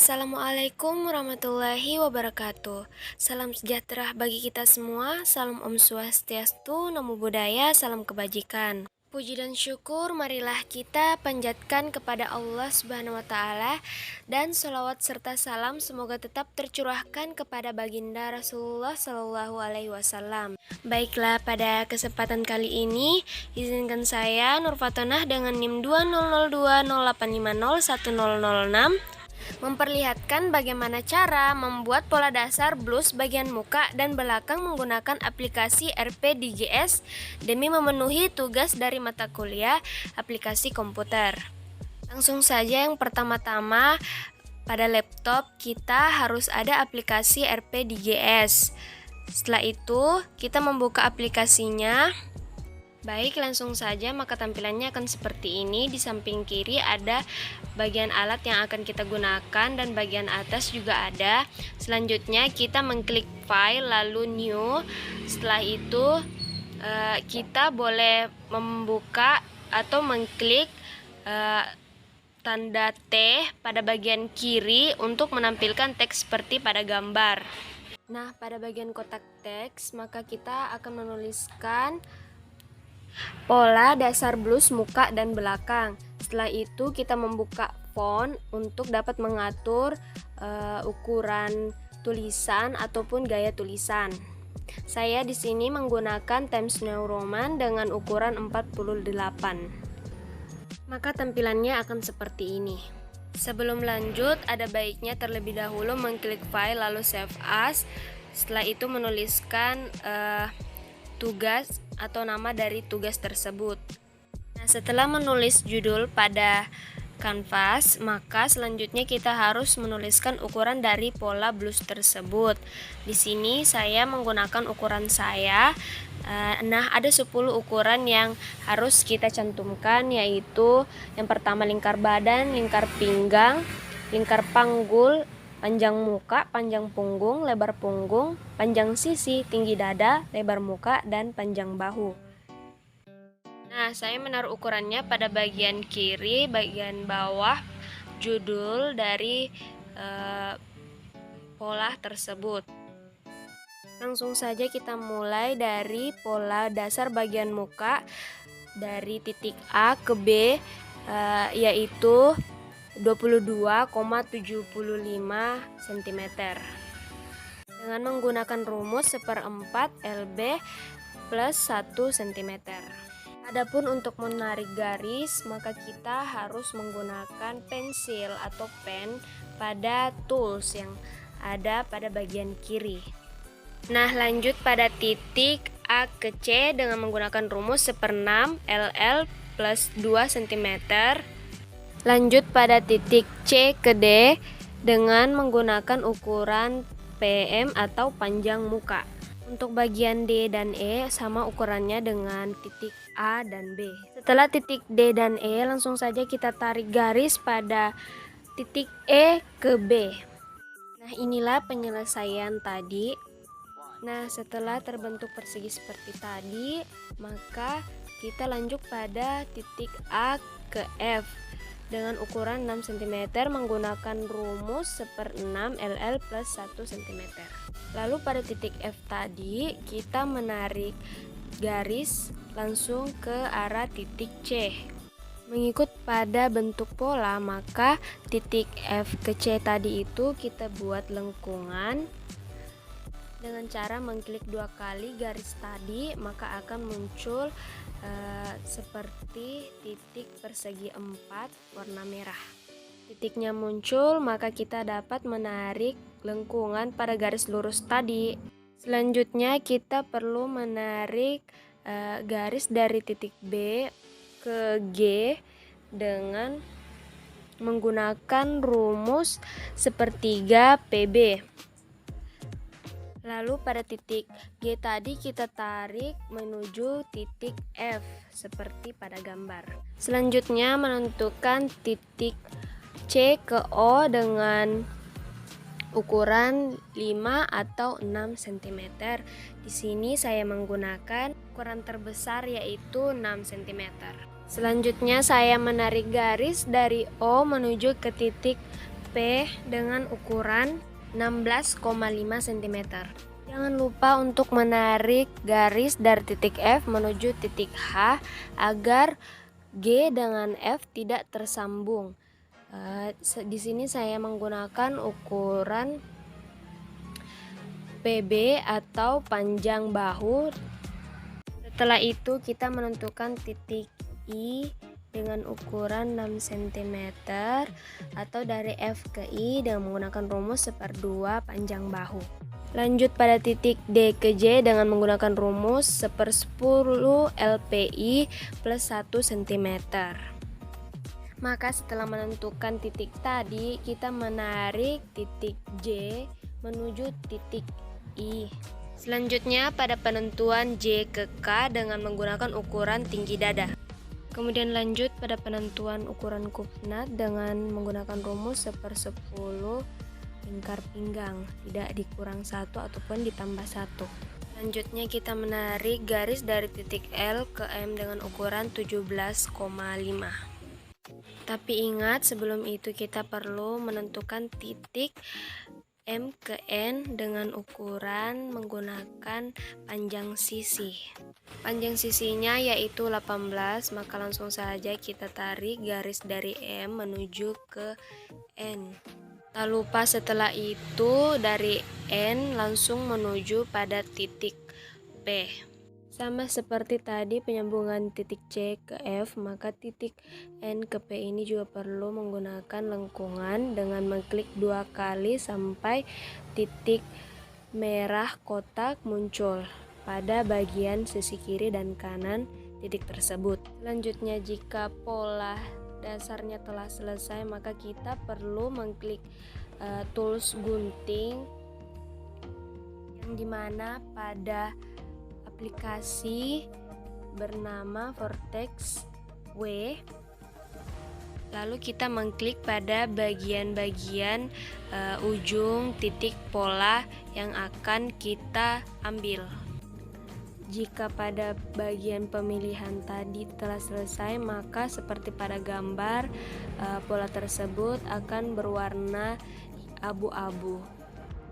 Assalamualaikum warahmatullahi wabarakatuh. Salam sejahtera bagi kita semua. Salam Om Swastiastu, Namo Buddhaya, salam kebajikan. Puji dan syukur marilah kita panjatkan kepada Allah Subhanahu wa taala, dan sholawat serta salam semoga tetap tercurahkan kepada baginda Rasulullah Shallallahu alaihi wasallam. Baiklah, pada kesempatan kali ini izinkan saya Nur Fatonah dengan NIM 200208501006 memperlihatkan bagaimana cara membuat pola dasar blus bagian muka dan belakang menggunakan aplikasi RPDGS demi memenuhi tugas dari mata kuliah aplikasi komputer. Langsung saja, yang pertama-tama pada laptop kita harus ada aplikasi RPDGS. Setelah itu kita membuka aplikasinya. Baik, langsung saja, maka tampilannya akan seperti ini. Di samping kiri ada bagian alat yang akan kita gunakan dan bagian atas juga ada. Selanjutnya kita mengklik file lalu new. Setelah itu kita boleh membuka atau mengklik tanda T pada bagian kiri untuk menampilkan teks seperti pada gambar. Nah, pada bagian kotak teks maka kita akan menuliskan pola dasar blus muka dan belakang. Setelah itu kita membuka font untuk dapat mengatur ukuran tulisan ataupun gaya tulisan. Saya di sini menggunakan Times New Roman dengan ukuran 48. Maka tampilannya akan seperti ini. Sebelum lanjut, ada baiknya terlebih dahulu mengklik file lalu save as. Setelah itu menuliskan tugas atau nama dari tugas tersebut. Nah, setelah menulis judul pada kanvas, maka selanjutnya kita harus menuliskan ukuran dari pola blus tersebut. Di sini saya menggunakan ukuran saya. Nah, ada 10 ukuran yang harus kita cantumkan, yaitu yang pertama lingkar badan, lingkar pinggang, lingkar panggul, panjang muka, panjang punggung, lebar punggung, panjang sisi, tinggi dada, lebar muka, dan panjang bahu. Nah, saya menaruh ukurannya pada bagian kiri, bagian bawah judul dari pola tersebut. Langsung saja kita mulai dari pola dasar bagian muka dari titik A ke B, yaitu 22,75 cm dengan menggunakan rumus 1/4 LB plus 1 cm. Adapun untuk menarik garis, maka kita harus menggunakan pensil atau pen pada tools yang ada pada bagian kiri. Nah, lanjut pada titik A ke C dengan menggunakan rumus 1/6 LL plus 2 cm. Lanjut pada titik C ke D dengan menggunakan ukuran PM atau panjang muka. Untuk bagian D dan E sama ukurannya dengan titik A dan B. Setelah titik D dan E, langsung saja kita tarik garis pada titik E ke B. Nah, inilah penyelesaian tadi. Nah, setelah terbentuk persegi seperti tadi, maka kita lanjut pada titik A ke F dengan ukuran 6 cm menggunakan rumus 1/6 LL plus 1 cm. Lalu pada titik F tadi kita menarik garis langsung ke arah titik C. Mengikut pada bentuk pola, maka titik F ke C tadi itu kita buat lengkungan dengan cara mengklik 2 kali garis tadi, maka akan muncul seperti titik persegi 4 warna merah. Titiknya muncul, maka kita dapat menarik lengkungan pada garis lurus tadi. Selanjutnya kita perlu menarik garis dari titik B ke G dengan menggunakan rumus 1/3 PB. Lalu pada titik G tadi kita tarik menuju titik F seperti pada gambar. Selanjutnya menentukan titik C ke O dengan ukuran 5 atau 6 cm. Di sini saya menggunakan ukuran terbesar yaitu 6 cm. Selanjutnya saya menarik garis dari O menuju ke titik P dengan ukuran 16,5 cm. Jangan lupa untuk menarik garis dari titik F menuju titik H agar G dengan F tidak tersambung. Di sini saya menggunakan ukuran PB atau panjang bahu. Setelah itu kita menentukan titik I dengan ukuran 6 cm atau dari F ke I dengan menggunakan rumus 1/2 panjang bahu. Lanjut pada titik D ke J dengan menggunakan rumus 1/10 LPI plus 1 cm. Maka setelah menentukan titik tadi, kita menarik titik J menuju titik I. Selanjutnya pada penentuan J ke K dengan menggunakan ukuran tinggi dada. Kemudian lanjut pada penentuan ukuran kupnat dengan menggunakan rumus 1/10 lingkar pinggang, tidak dikurang 1 ataupun ditambah 1. Selanjutnya kita menarik garis dari titik L ke M dengan ukuran 17,5. Tapi ingat, sebelum itu kita perlu menentukan titik M ke N dengan ukuran menggunakan panjang sisi. Panjang sisinya yaitu 18, maka langsung saja kita tarik garis dari M menuju ke N. Tak lupa setelah itu dari N langsung menuju pada titik P. Sama seperti tadi penyambungan titik C ke F, maka titik N ke P ini juga perlu menggunakan lengkungan dengan mengklik 2 kali sampai titik merah kotak muncul pada bagian sisi kiri dan kanan titik tersebut. Selanjutnya, jika pola dasarnya telah selesai, maka kita perlu mengklik tools gunting, yang dimana pada aplikasi bernama Vortex W. Lalu kita mengklik pada bagian-bagian ujung titik pola yang akan kita ambil. Jika pada bagian pemilihan tadi telah selesai, maka seperti pada gambar, pola tersebut akan berwarna abu-abu.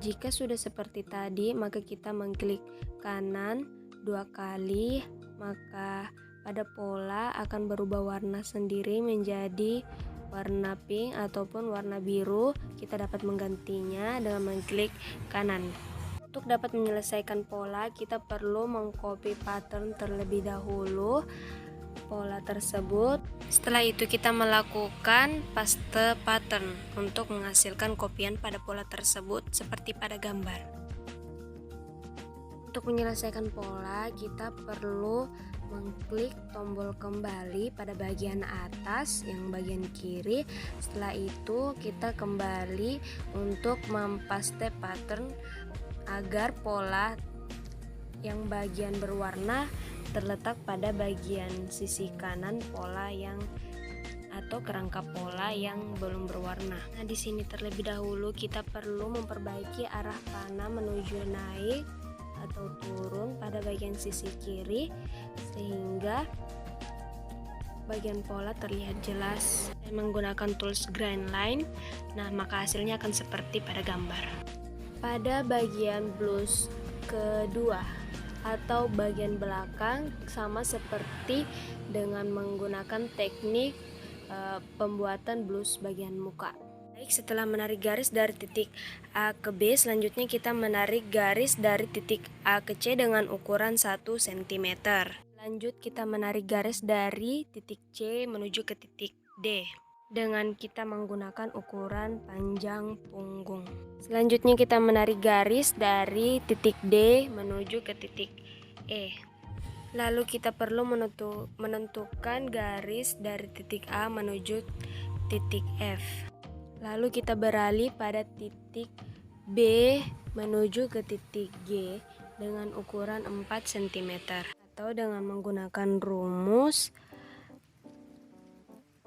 Jika sudah seperti tadi, maka kita mengklik kanan 2 kali, maka pada pola akan berubah warna sendiri menjadi warna pink ataupun warna biru. Kita dapat menggantinya dengan mengklik kanan. Untuk dapat menyelesaikan pola, kita perlu mengcopy pattern terlebih dahulu pola tersebut. Setelah itu kita melakukan paste pattern untuk menghasilkan kopian pada pola tersebut seperti pada gambar. Untuk menyelesaikan pola, kita perlu mengklik tombol kembali pada bagian atas yang bagian kiri. Setelah itu kita kembali untuk mempaste pattern agar pola yang bagian berwarna terletak pada bagian sisi kanan pola yang atau kerangka pola yang belum berwarna. Nah, di sini terlebih dahulu kita perlu memperbaiki arah panah menuju naik atau turun pada bagian sisi kiri sehingga bagian pola terlihat jelas. Saya menggunakan tools grind line. Nah, maka hasilnya akan seperti pada gambar. Pada bagian blouse kedua atau bagian belakang sama seperti dengan menggunakan teknik pembuatan blouse bagian muka. Baik, setelah menarik garis dari titik A ke B, selanjutnya kita menarik garis dari titik A ke C dengan ukuran 1 cm. Lanjut kita menarik garis dari titik C menuju ke titik D dengan kita menggunakan ukuran panjang punggung. Selanjutnya kita menarik garis dari titik D menuju ke titik E. Lalu kita perlu menentukan garis dari titik A menuju titik F. Lalu kita beralih pada titik B menuju ke titik G dengan ukuran 4 cm atau dengan menggunakan rumus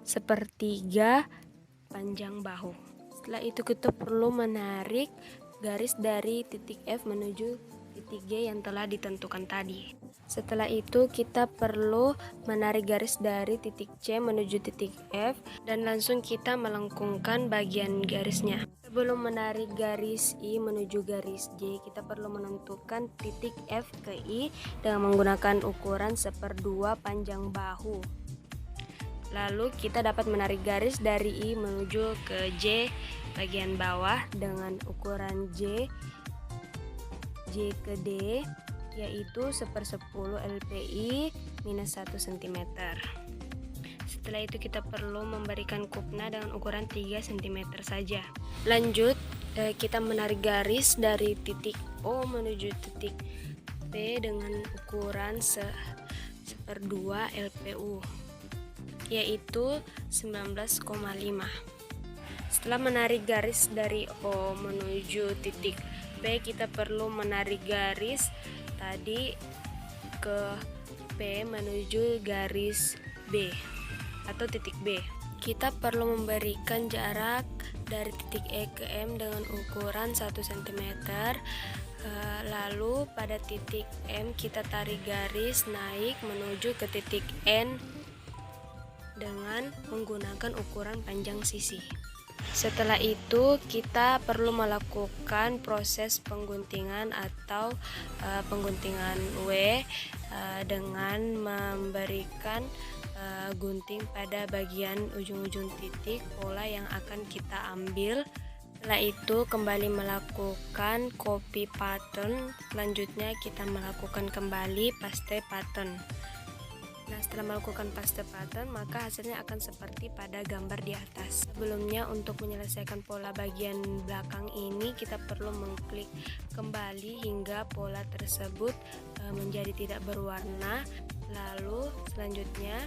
1/3 panjang bahu. Setelah itu kita perlu menarik garis dari titik F menuju titik G yang telah ditentukan tadi. Setelah itu kita perlu menarik garis dari titik C menuju titik F dan langsung kita melengkungkan bagian garisnya. Sebelum menarik garis I menuju garis J, kita perlu menentukan titik F ke I dengan menggunakan ukuran 1/2 panjang bahu. Lalu kita dapat menarik garis dari I menuju ke J bagian bawah dengan ukuran J ke D, yaitu 1/10 LPI minus 1 cm. Setelah itu kita perlu memberikan kupna dengan ukuran 3 cm saja. Lanjut, kita menarik garis dari titik O menuju titik P dengan ukuran 1/2 LPU, yaitu 19,5. Setelah menarik garis dari O menuju titik P, kita perlu menarik garis tadi ke P menuju garis B atau titik B. Kita perlu memberikan jarak dari titik E ke M dengan ukuran 1 cm. Lalu pada titik M kita tarik garis naik menuju ke titik N dengan menggunakan ukuran panjang sisi. Setelah itu kita perlu melakukan proses pengguntingan atau pengguntingan W dengan memberikan gunting pada bagian ujung-ujung titik pola yang akan kita ambil. Setelah itu kembali melakukan copy pattern. Selanjutnya kita melakukan kembali paste pattern. Nah, setelah melakukan paste pattern, maka hasilnya akan seperti pada gambar di atas. Sebelumnya, untuk menyelesaikan pola bagian belakang ini, kita perlu mengklik kembali hingga pola tersebut menjadi tidak berwarna. Lalu selanjutnya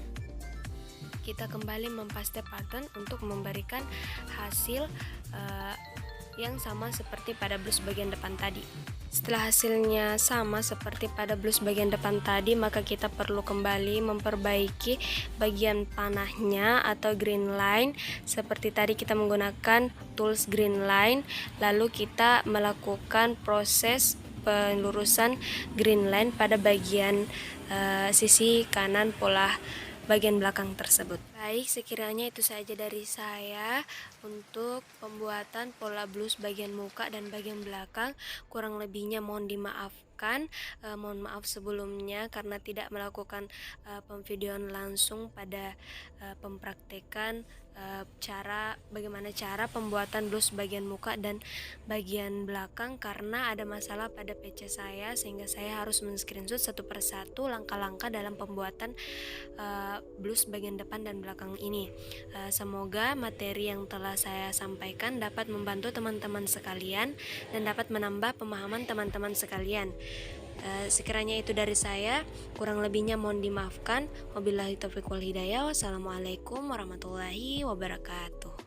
kita kembali mempaste pattern untuk memberikan hasil yang sama seperti pada blus bagian depan tadi. Setelah hasilnya sama seperti pada blus bagian depan tadi, maka kita perlu kembali memperbaiki bagian panahnya atau green line. Seperti tadi kita menggunakan tools green line, lalu kita melakukan proses pelurusan green line pada bagian sisi kanan pola bagian belakang tersebut. Baik, sekiranya itu saja dari saya untuk pembuatan pola blus bagian muka dan bagian belakang. Kurang lebihnya mohon dimaafkan. Mohon maaf sebelumnya karena tidak melakukan pemvideoan langsung pada pempraktekan bagaimana cara pembuatan blus bagian muka dan bagian belakang karena ada masalah pada PC saya, sehingga saya harus men-screenshot satu persatu langkah-langkah dalam pembuatan blus bagian depan dan belakang ini. Semoga materi yang telah saya sampaikan dapat membantu teman-teman sekalian dan dapat menambah pemahaman teman-teman sekalian. Sekiranya itu dari saya, kurang lebihnya mohon dimaafkan. Wabillahi taufiq wal hidayah. Wassalamualaikum warahmatullahi wabarakatuh.